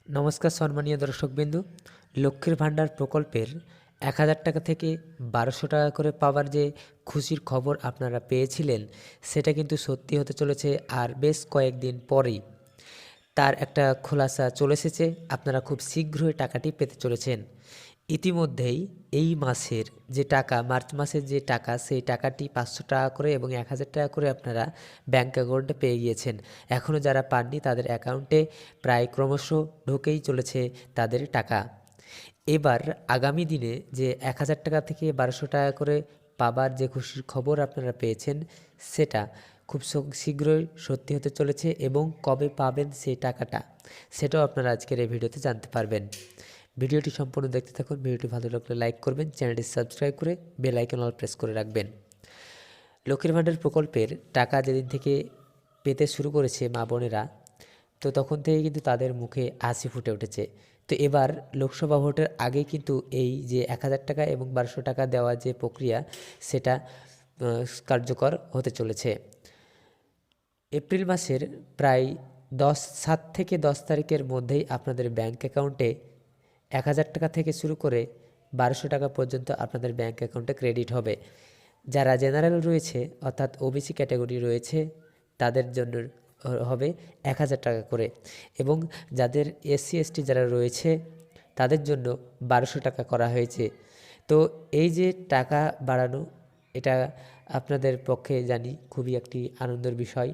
নমস্কার সম্মানীয় দর্শকবিন্দু। লক্ষ্মীর ভাণ্ডার প্রকল্পের ১,০০০ টাকা থেকে ১,২০০ টাকা করে পাওয়ার যে খুশির খবর আপনারা পেয়েছিলেন, সেটা কিন্তু সত্যি হতে চলেছে আর বেশ কয়েকদিন পরেই। তার একটা খোলাসা চলে এসেছে। আপনারা খুব শীঘ্রই টাকাটি পেতে চলেছেন। ইতিমধ্যেই এই মাসের যে টাকা, মার্চ মাসের যে টাকা, সেই টাকাটি ৫০০ টাকা করে এবং ১,০০০ টাকা করে আপনারা ব্যাঙ্ক অ্যাকাউন্টে পেয়ে গিয়েছেন। এখনও যারা পাননি তাদের অ্যাকাউন্টে প্রায় ক্রমশ ঢুকেই চলেছে তাদের টাকা। এবার আগামী দিনে যে ১,০০০ টাকা থেকে ১,২০০ টাকা করে পাবার যে খুশির খবর আপনারা পেয়েছেন, সেটা খুব শীঘ্রই সত্যি হতে চলেছে এবং কবে পাবেন সেই টাকাটা, সেটাও আপনারা আজকের এই ভিডিওতে জানতে পারবেন। ভিডিওটি সম্পূর্ণ দেখতে থাকুন। ভিডিওটি ভালো লাগলে লাইক করবেন, চ্যানেলটি সাবস্ক্রাইব করে বেল আইকন অল প্রেস করে রাখবেন। লক্ষ্মীর ভাণ্ডার প্রকল্পের টাকা যেদিন থেকে পেতে শুরু করেছে মা বোনেরা, তো তখন থেকে কিন্তু তাদের মুখে হাসি ফুটে উঠেছে। তো এবার লোকসভা ভোটের আগে কিন্তু এই যে ১,০০০ টাকা এবং ১,২০০ টাকা দেওয়ার যে প্রক্রিয়া, সেটা কার্যকর হতে চলেছে। এপ্রিল মাসের প্রায় ৭ থেকে ১০ তারিখের মধ্যেই আপনাদের ব্যাঙ্ক অ্যাকাউন্টে ১,০০০ টাকা থেকে শুরু করে ১,২০০ টাকা পর্যন্ত আপনাদের ব্যাঙ্ক অ্যাকাউন্টে ক্রেডিট হবে। যারা জেনারেল রয়েছে, অর্থাৎ ওবিসি ক্যাটাগরি রয়েছে, তাদের জন্য হবে ১,০০০ টাকা করে, এবং যাদের এসসি এসটি যারা রয়েছে তাদের জন্য ১,২০০ টাকা করা হয়েছে। তো এই যে টাকা বাড়ানো, এটা আপনাদের পক্ষে জানি খুবই একটি আনন্দের বিষয়।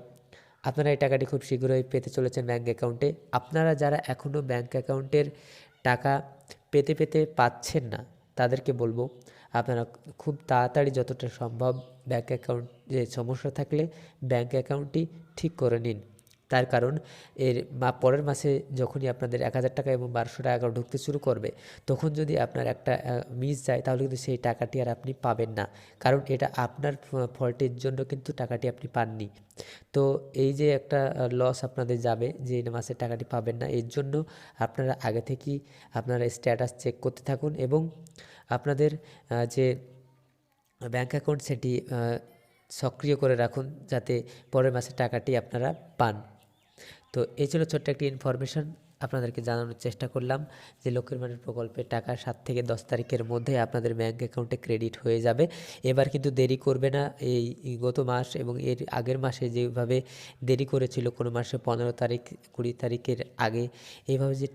আপনারা এই টাকাটি খুব শীঘ্রই পেতে চলেছেন ব্যাঙ্ক অ্যাকাউন্টে। আপনারা যারা এখনও ব্যাঙ্ক অ্যাকাউন্টের টাকা পেতে পাচ্ছেন না, তাদেরকে বলবো আপনারা খুব তাড়াতাড়ি যতটা সম্ভব ব্যাঙ্ক অ্যাকাউন্টে সমস্যা থাকলে ব্যাঙ্ক অ্যাকাউন্টটি ঠিক করে নিন। তার কারণ পরের মাসে যখনই আপনাদের ১,০০০ টাকা এবং ১,২০০ টাকা ঢুকতে শুরু করবে, তখন যদি আপনার একটা মিস যায়, তাহলে কিন্তু সেই টাকাটি আর আপনি পাবেন না। কারণ এটা আপনার ফল্টের জন্য কিন্তু টাকাটি আপনি পাননি। তো এই যে একটা লস আপনাদের যাবে, যে এই মাসের টাকাটি পাবেন না, এর জন্য আপনারা আগে থেকেই আপনারা স্ট্যাটাস চেক করতে থাকুন এবং আপনাদের যে ব্যাঙ্ক অ্যাকাউন্ট সেটি সক্রিয় করে রাখুন, যাতে পরের মাসের টাকাটি আপনারা পান। তো এই ছিল ছোট্ট একটি ইনফরমেশন, আপনাদেরকে জানানোর চেষ্টা করলাম যে লক্ষ্মীর ভাণ্ডার প্রকল্পের টাকা ৭ থেকে ১০ তারিখের মধ্যে আপনাদের ব্যাঙ্ক অ্যাকাউন্টে ক্রেডিট হয়ে যাবে। এবার কিন্তু দেরি করবে না। এই গত মাস এবং এর আগের মাসে যেভাবে দেরি করেছিল, কোনো মাসে ১৫ তারিখ ২০ তারিখের আগে, এইভাবে যে